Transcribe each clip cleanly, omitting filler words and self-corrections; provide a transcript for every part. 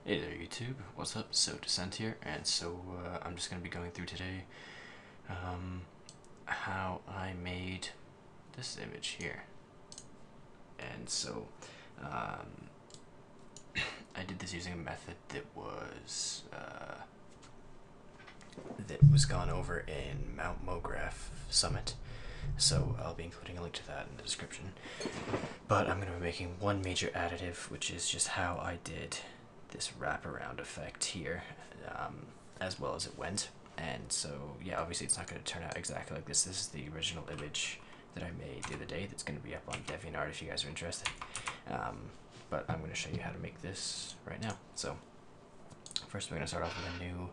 Hey there YouTube, what's up? So Descent here, and I'm just going to be going through today how I made this image here. And I did this using a method that was gone over in Mount Mographs Summit, so I'll be including a link to that in the description. But I'm going to be making one major additive, which is just how I did this wraparound effect here, as well as it went. And so, yeah, obviously it's not going to turn out exactly like this. This is the original image that I made the other day that's going to be up on DeviantArt if you guys are interested. But I'm going to show you how to make this right now. So first we're going to start off with a new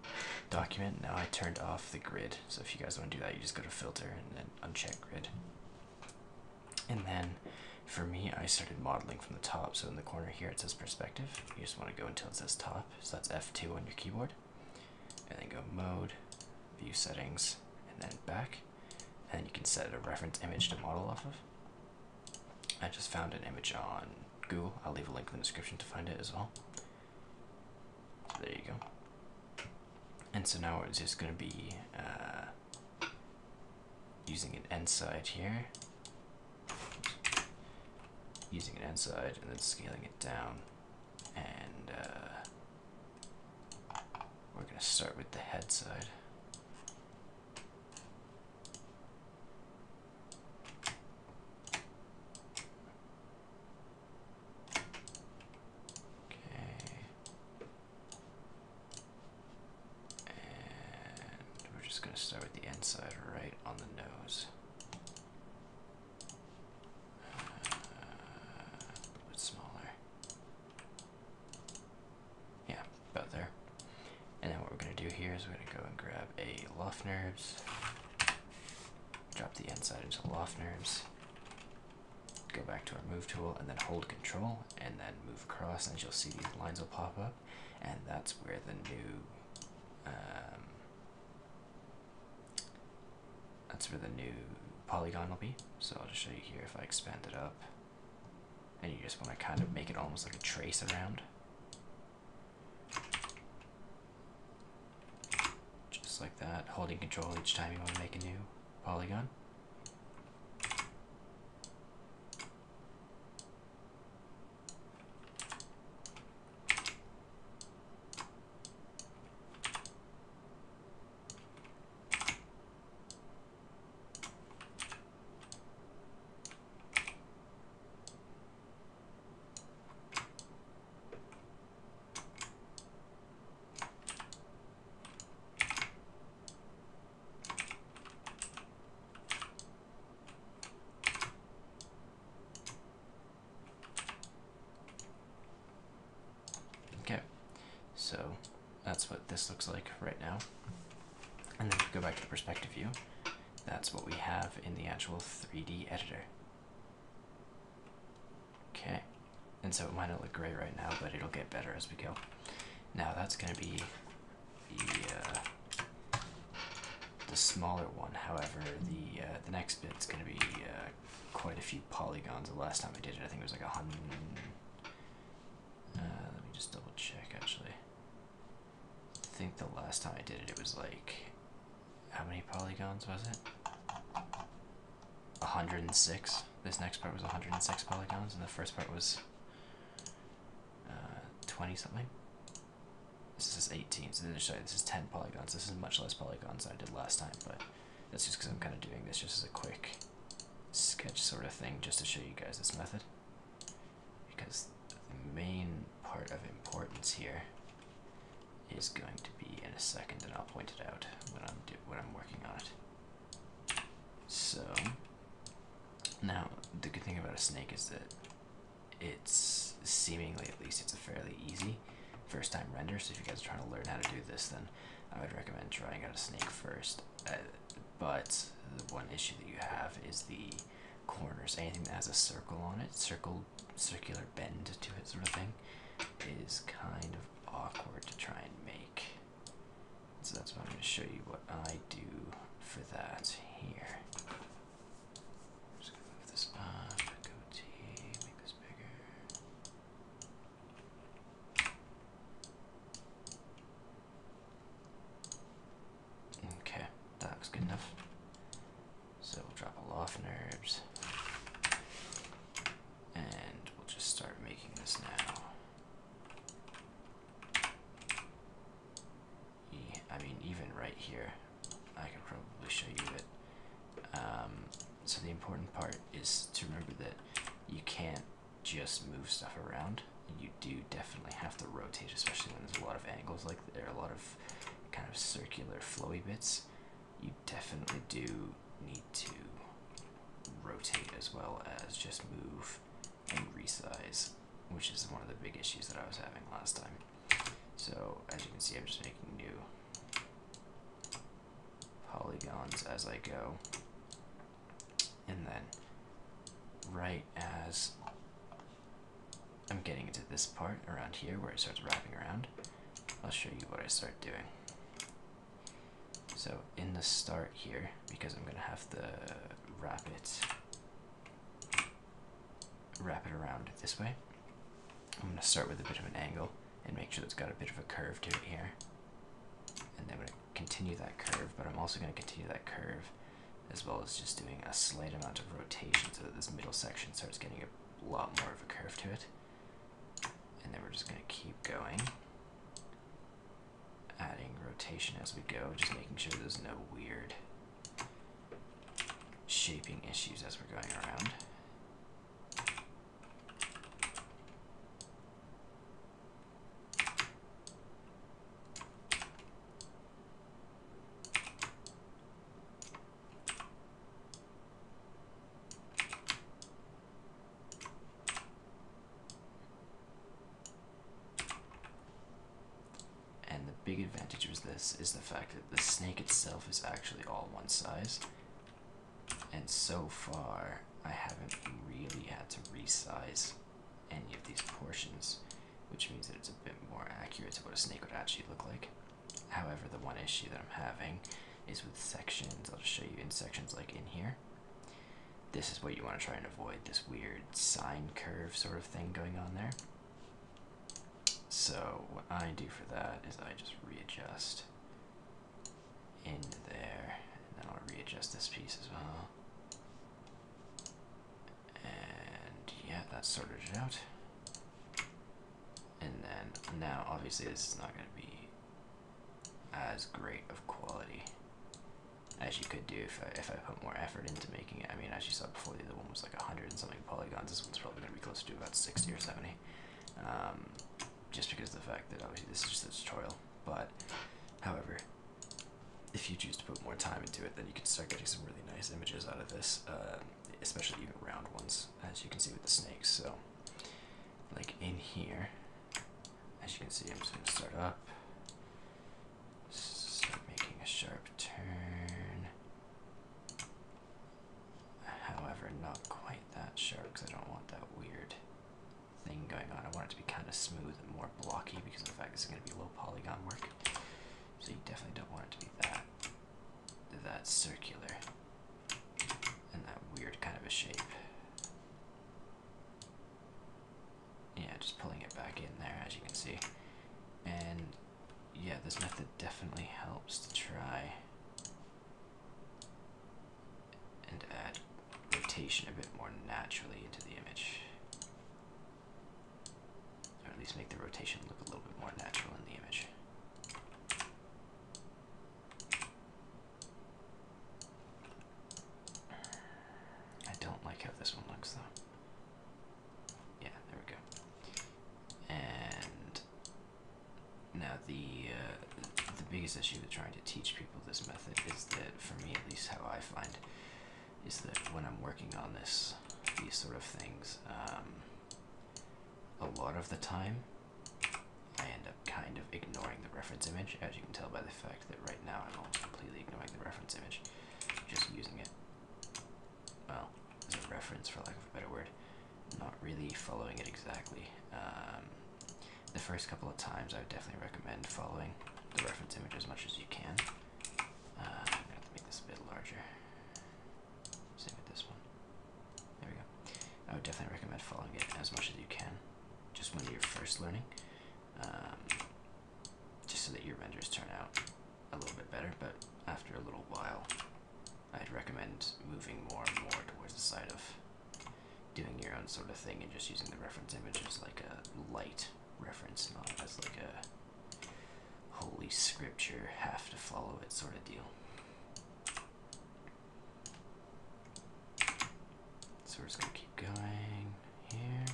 document. Now I turned off the grid, so if you guys want to do that, you just go to filter and then uncheck grid. And then for me, I started modeling from the top. So in the corner here it says perspective. You just want to go until it says top. So that's F2 on your keyboard. And then go mode, view settings, and then back. And then you can set a reference image to model off of. I just found an image on Google. I'll leave a link in the description to find it as well. So there you go. And so now it's just going to be using an end side here. Using an end side and then scaling it down. And we're going to start with the head side. Start with the inside right on the nose. A bit smaller. Yeah, about there. And then what we're going to do here is we're going to go and grab a loft nurb, drop the inside into loft nurb, go back to our move tool, and then hold control, and then move across, and you'll see these lines will pop up, and that's where the new polygon will be. So I'll just show you here if I expand it up. And you just want to kind of make it almost like a trace around. Just like that, holding control each time you want to make a new polygon. Okay, so that's what this looks like right now. And then if we go back to the perspective view, that's what we have in the actual 3D editor. Okay, and so it might not look great right now, but it'll get better as we go. Now that's going to be the smaller one. However, the next bit's going to be quite a few polygons. The last time I did it, I think it was like 100. Let me just double check actually. I think the last time I did it, it was like, how many polygons was it? 106. This next part was 106 polygons, and the first part was 20 something. This is 18, so this is 10 polygons. This is much less polygons than I did last time, but that's just because I'm kind of doing this just as a quick sketch sort of thing, just to show you guys this method. Because the main part of importance here is going to be in a second, and I'll point it out when I'm working on it. So now the good thing about a snake is that it's seemingly, at least, it's a fairly easy first time render. So if you guys are trying to learn how to do this, then I would recommend trying out a snake first. But the one issue that you have is the corners. Anything that has a circle on it, circular bend to it sort of thing, is kind of awkward to try and make. So that's why I'm going to show you what I do for that here. I'm just going to move this up, go T, make this bigger. just move stuff around. You do definitely have to rotate, especially when there's a lot of angles, like there are a lot of kind of circular flowy bits. You definitely do need to rotate as well as just move and resize, which is one of the big issues that I was having last time. So as you can see, I'm just making new polygons as I go, and then right as I'm getting into this part around here where it starts wrapping around, I'll show you what I start doing. So in the start here, because I'm going to have to wrap it around this way, I'm going to start with a bit of an angle and make sure it's got a bit of a curve to it here. And then I'm going to continue that curve, but I'm also going to continue that curve as well as just doing a slight amount of rotation so that this middle section starts getting a lot more of a curve to it. And then we're just going to keep going, adding rotation as we go, just making sure there's no weird shaping issues as we're going around. Big advantage with this is the fact that the snake itself is actually all one size, and so far I haven't really had to resize any of these portions, which means that it's a bit more accurate to what a snake would actually look like. However, the one issue that I'm having is with sections. I'll just show you in sections like in here. This is what you want to try and avoid, this weird sine curve sort of thing going on there. So what I do for that is I just readjust in there, and then I'll readjust this piece as well. And yeah, that sorted it out. And then now obviously this is not going to be as great of quality as you could do if I put more effort into making it. I mean, as you saw before, the other one was like 100 and something polygons. This one's probably going to be closer to about 60 or 70. Just because of the fact that obviously this is just a tutorial. But, however, if you choose to put more time into it, then you can start getting some really nice images out of this, especially even round ones, as you can see with the snakes. So, like in here, as you can see, I'm just going to start up, start making a sharp turn. However, not quite that sharp, because I don't want that weird thing going on. I want it to be kind of smooth and more blocky because of the fact this is going to be low polygon work. So you definitely don't want it to be that circular and that weird kind of a shape. Yeah, just pulling it back in there, as you can see. And yeah, this method definitely helps to try and add rotation a bit more naturally into the image. Or at least make the rotation look a little bit more natural in the image. I don't like how this one looks though. Yeah, there we go. And now the biggest issue with trying to teach people this method is that, for me at least, how I find is that when I'm working on these sort of things, a lot of the time I end up kind of ignoring the reference image, as you can tell by the fact that right now I'm almost completely ignoring the reference image, just using it, well, as a reference for lack of a better word, not really following it exactly. The first couple of times I would definitely recommend following the reference image as much as you can. I'm going to have to make this a bit larger. Same with this one. There we go. I would definitely recommend following it as much as you can, just when you're first learning, just so that your renders turn out a little bit better. But after a little while, I'd recommend moving more and more towards the side of doing your own sort of thing and just using the reference image as like a light reference, not as like a holy scripture, have to follow it sort of deal. So we're just going to keep going here.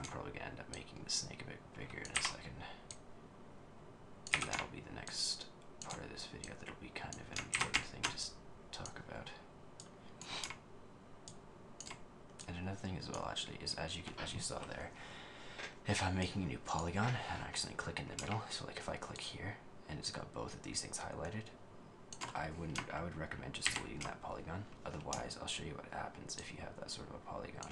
I'm probably going to end up making the snake a bit bigger in a second. And that'll be the next part of this video. That'll be kind of an important thing to talk about. And another thing as well, actually, is as you saw there, if I'm making a new polygon and I accidentally click in the middle, so like if I click here and it's got both of these things highlighted, I would recommend just deleting that polygon. Otherwise, I'll show you what happens if you have that sort of a polygon.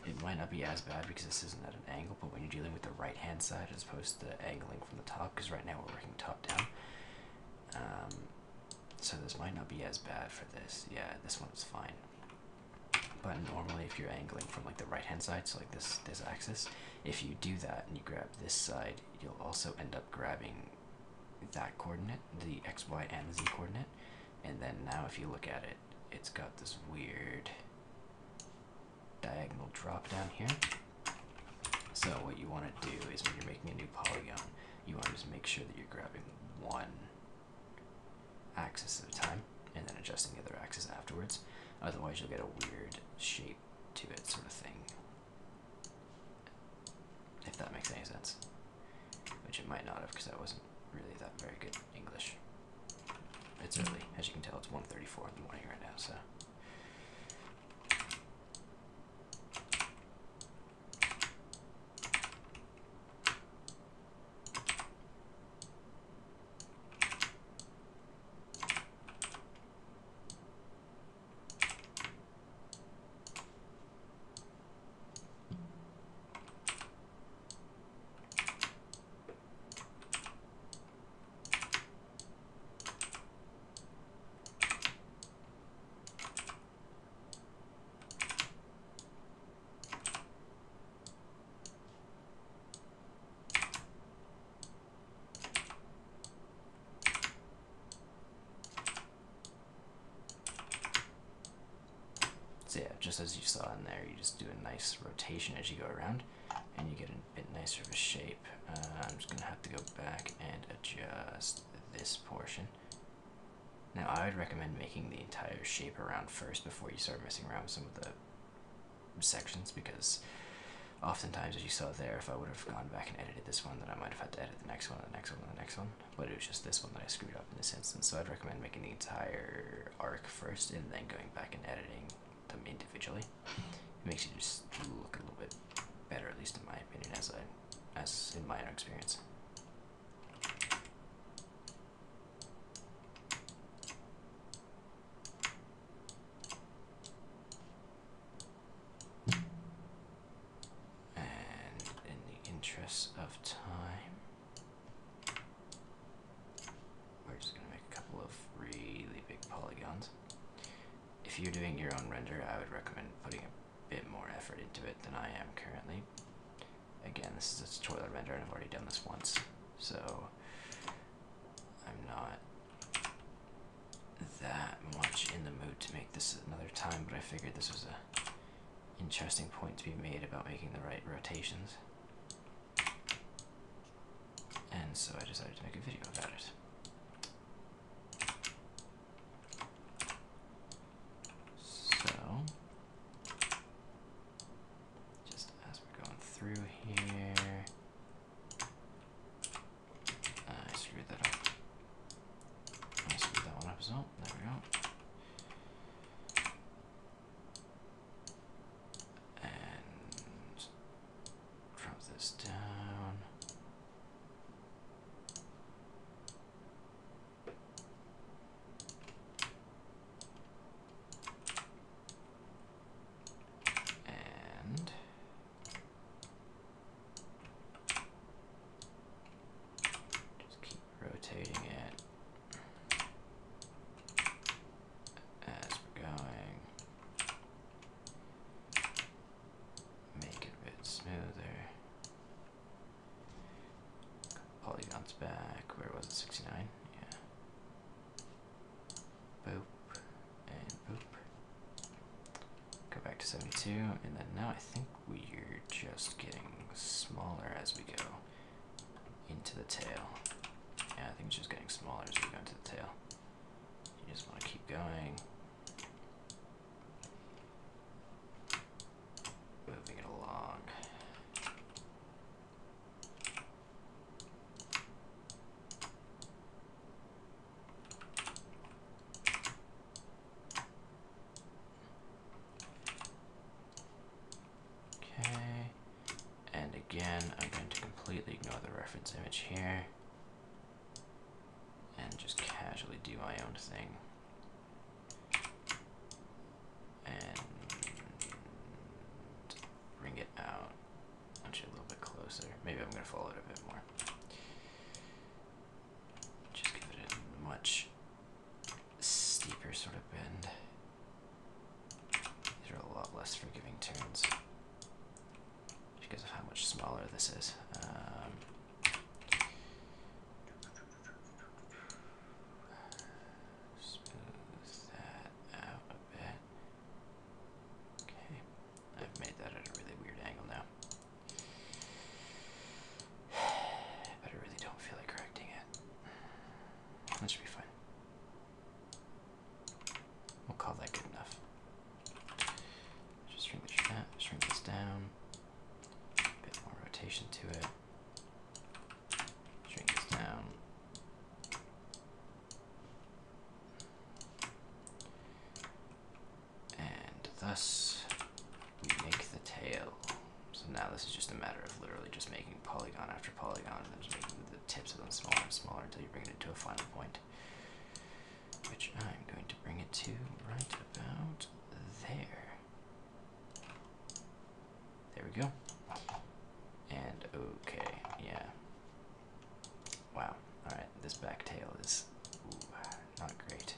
It might not be as bad because this isn't at an angle, but when you're dealing with the right hand side as opposed to angling from the top, because right now we're working top down, so this might not be as bad for this. Yeah, this one's fine. But normally if you're angling from like the right hand side, so like this axis, if you do that and you grab this side, you'll also end up grabbing that coordinate, the x, y, and the z coordinate, and then now if you look at it, it's got this weird diagonal drop down here. So what you want to do is when you're making a new polygon, you want to just make sure that you're grabbing one axis at a time and then adjusting the other axis afterwards. Otherwise you'll get a weird shape to it sort of thing, if that makes any sense, which it might not have because that wasn't really that very good English. It's early, as you can tell. It's 1:34 in the morning right now, so. So yeah, just as you saw in there, you just do a nice rotation as you go around, and you get a bit nicer of a shape. I'm just going to have to go back and adjust this portion. Now I would recommend making the entire shape around first before you start messing around with some of the sections, because oftentimes, as you saw there, if I would have gone back and edited this one, then I might have had to edit the next one, and the next one, and the next one, but it was just this one that I screwed up in this instance. So I'd recommend making the entire arc first and then going back and editing them individually. It makes you just look a little bit better, at least in my opinion, as in my own experience. And in the interest of time, we're just gonna make a couple of really big polygons. If you're doing your own render, I would recommend putting a bit more effort into it than I am currently. Again, this is a tutorial render and I've already done this once, so I'm not that much in the mood to make this another time, but I figured this was a interesting point to be made about making the right rotations. And so I decided to make a video about it. So, just as we're going through here, I screwed that up. I screwed that one up as well. There we go. And drop this down. Rotating it as we're going. Make it a bit smoother. Polygons back. Where was it? 69? Yeah. Boop. And boop. Go back to 72. And then now I think we're just getting smaller as we go into the tail. Yeah, I think it's just getting smaller as we go into the tail. You just want to keep going. Moving it along. can, I'm going to completely ignore the reference image here and just casually do my own thing. And bring it out actually a little bit closer. Maybe I'm going to follow it a bit more. Just give it a much steeper sort of bend. These are a lot less forgiving turns because of how much smaller this is. Smooth that out a bit. Okay, I've made that at a really weird angle now. But I really don't feel like correcting it. That should be fine. We'll call that good enough. Just shrink this down. A bit more rotation to it. Shrink this down. And thus we make the tail. So now this is just a matter of literally just making polygon after polygon and then just making the tips of them smaller and smaller until you bring it into a final point, which I'm going to bring it to right about there. There we go. And okay, yeah. Wow. Alright, this back tail is not great.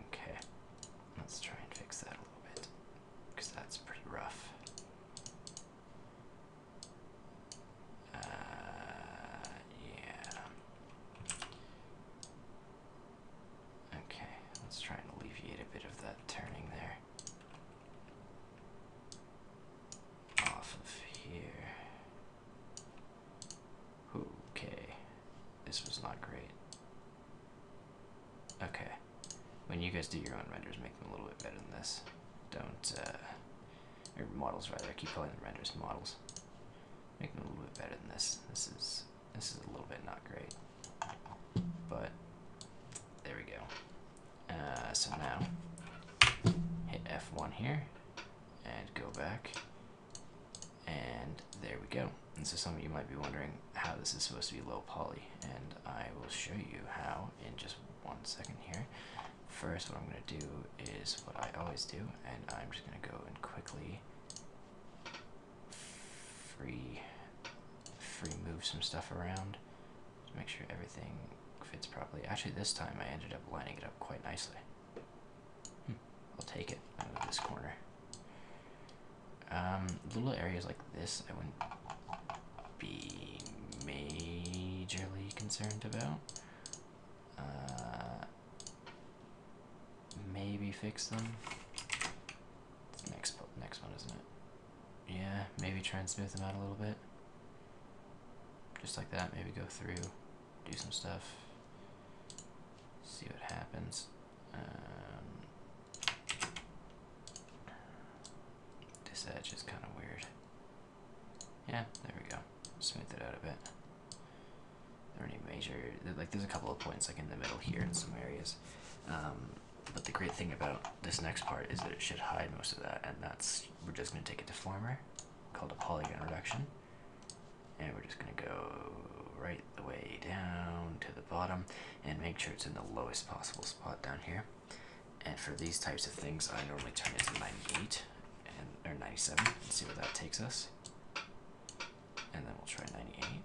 Okay. Let's try and fix that a little bit, because that's pretty rough. Yeah. Okay, let's try and alleviate a bit of that turning there. Off of here. Okay, this was not great. Okay, when you guys do your own renders, make them a little bit better than this. Don't, or models rather, I keep calling them renders, models. Make them a little bit better than this. This is a little bit not great, but there we go. So now, hit F1 here, and go back, and there we go. And so some of you might be wondering how this is supposed to be low poly, and I will show you how in just 1 second here. First, what I'm going to do is what I always do, and I'm just going to go and quickly free move some stuff around to make sure everything fits properly. Actually, this time I ended up lining it up quite nicely. I'll take it. I move this corner. Little areas like this I wouldn't be majorly concerned about. Maybe fix them. It's the next one, isn't it? Yeah, maybe try and smooth them out a little bit. Just like that, maybe go through, do some stuff, see what happens. This edge is kind of weird. Yeah, there we go. Smooth it out a bit. There are any major, there's a couple of points like in the middle here in some areas. But the great thing about this next part is that it should hide most of that, and we're just going to take a deformer called a polygon reduction, and we're just going to go right the way down to the bottom and make sure it's in the lowest possible spot down here. And for these types of things, I normally turn it to 98 or 97 and see where that takes us. And then we'll try 98,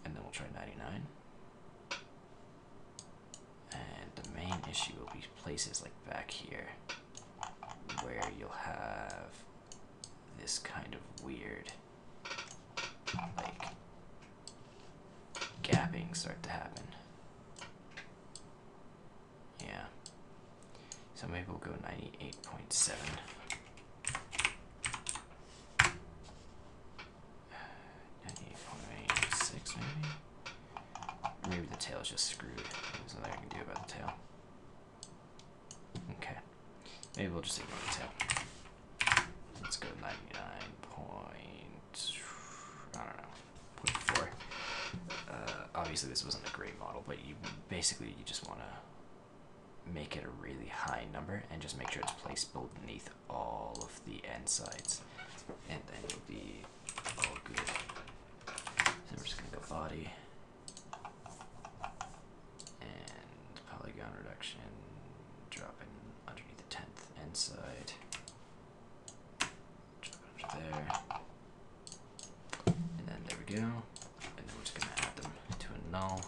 and then we'll try 99. And the main issue will be places like back here, where you'll have this kind of weird, like, gapping start to happen. Yeah. So maybe we'll go 98.7. 98.6 maybe? Maybe the tail's just screwed. There's nothing I can do about the tail. Okay. Maybe we'll just ignore the tail. Let's go 99 point, I don't know, 0.4. Obviously this wasn't a great model, but you just want to make it a really high number and just make sure it's placed beneath all of the end sides. and then you'll be all good. So we're just gonna go body and polygon reduction, dropping underneath the 10th inside, drop it under there, and then there we go. And then we're just gonna add them to a null,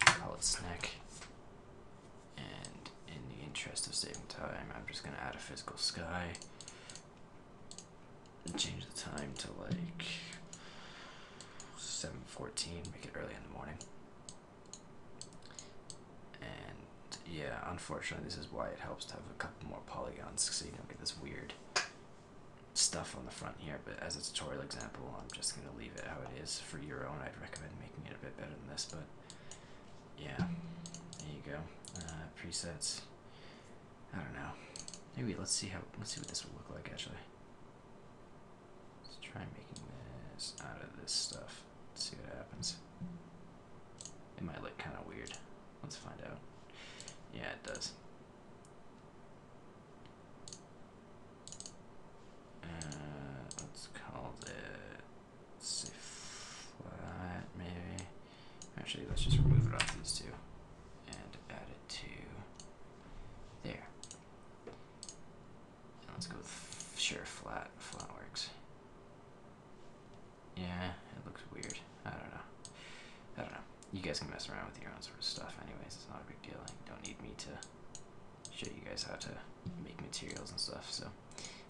call it snack. And in the interest of saving time, I'm just gonna add a physical sky and change the time to like 7:14, make it early in the morning. And yeah, unfortunately this is why it helps to have a couple more polygons, so you don't get this weird stuff on the front here, but as a tutorial example, I'm just going to leave it how it is. For your own, I'd recommend making it a bit better than this, but yeah, there you go. Presets, I don't know, maybe let's see what this will look like actually. Let's try making this out of this stuff, let's see what happens. It might look kind of weird, let's find out. Yeah, it does. Let's call it, let's say flat maybe. Actually, let's just remove it off these two and add it to there. And let's go with, sure, flat works. Yeah, it looks weird. I don't know. You guys can mess around with your own sort of stuff anyways, it's not a big deal. You don't need me to show you guys how to make materials and stuff, so.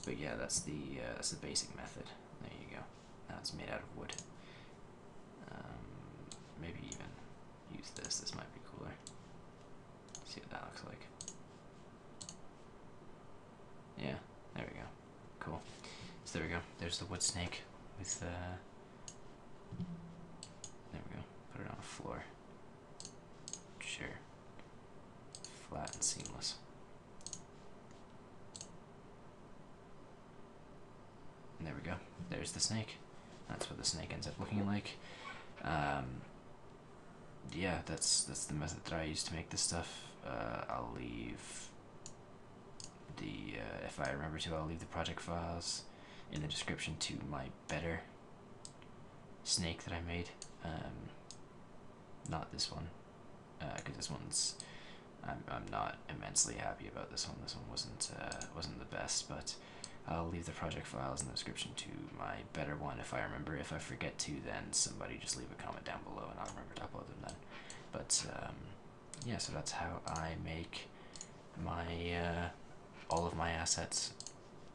But yeah, that's the basic method. There you go. Now it's made out of wood. Maybe even use this. This might be cooler. See what that looks like. Yeah, there we go. Cool. So there we go. There's the wood snake with there we go. Put it on the floor. Sure. Flat and seamless. And there we go. There's the snake. That's what the snake ends up looking like. Yeah, that's the method that I use to make this stuff. I'll leave the if I remember to, I'll leave the project files in the description to my better snake that I made. Not this one, because this one's I'm not immensely happy about this one. This one wasn't the best, but I'll leave the project files in the description to my better one if I remember. If I forget to, then somebody just leave a comment down below and I'll remember to upload them then. But yeah, so that's how I make my all of my assets.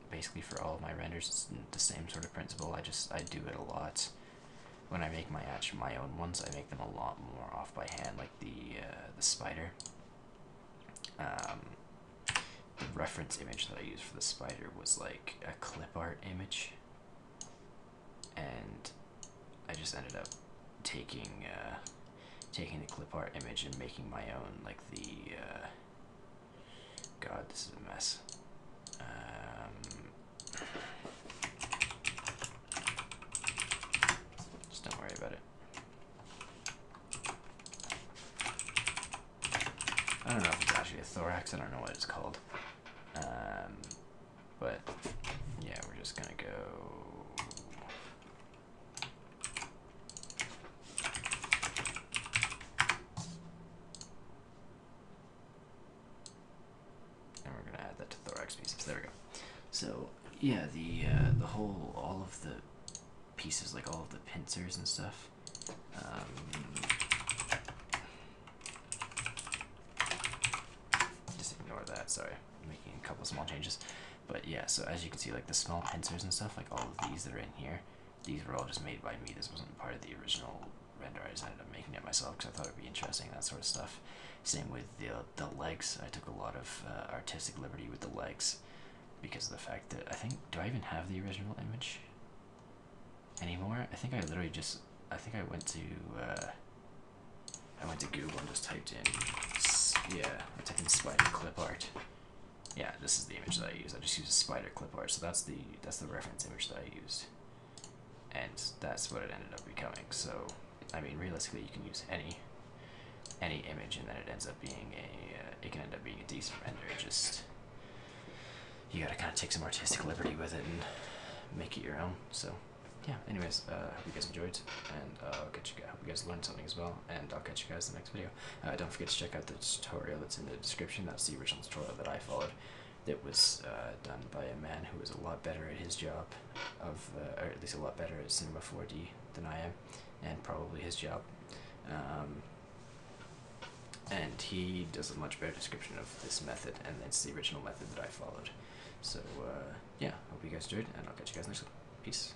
Basically for all of my renders, it's the same sort of principle. I do it a lot. When I make my own ones, I make them a lot more off by hand, like the spider. The reference image that I used for the spider was like a clip art image, and I just ended up taking the clip art image and making my own, like the God, this is a mess. Just don't worry about it. I don't know if it's actually a thorax, I don't know what it's called. But yeah, we're just gonna go. And we're gonna add that to thorax pieces. There we go. So yeah, the whole, all of the pieces, like all of the pincers and stuff. Just ignore that. Sorry, I'm making a couple small changes. But yeah, so as you can see, like the small pincers and stuff, like all of these that are in here, these were all just made by me. This wasn't part of the original render. I just ended up making it myself because I thought it would be interesting, that sort of stuff. Same with the legs. I took a lot of artistic liberty with the legs because of the fact that I think, do I even have the original image anymore? I think I literally just, I think I went to Google and just typed in, yeah, I typed in spider clip art. Yeah, this is the image that I used. I just used a spider clip art, so that's the reference image that I used, and that's what it ended up becoming. So, I mean, realistically, you can use any image, and then it ends up being it can end up being a decent render. Just, you gotta kind of take some artistic liberty with it and make it your own. So yeah, anyways, I hope you guys enjoyed, and I hope you guys learned something as well, and I'll catch you guys in the next video. Don't forget to check out the tutorial that's in the description. That's the original tutorial that I followed. It was done by a man who was a lot better at his job, or at least a lot better at Cinema 4D than I am, and probably his job. And he does a much better description of this method, and it's the original method that I followed. So yeah, hope you guys enjoyed, and I'll catch you guys next time. Peace.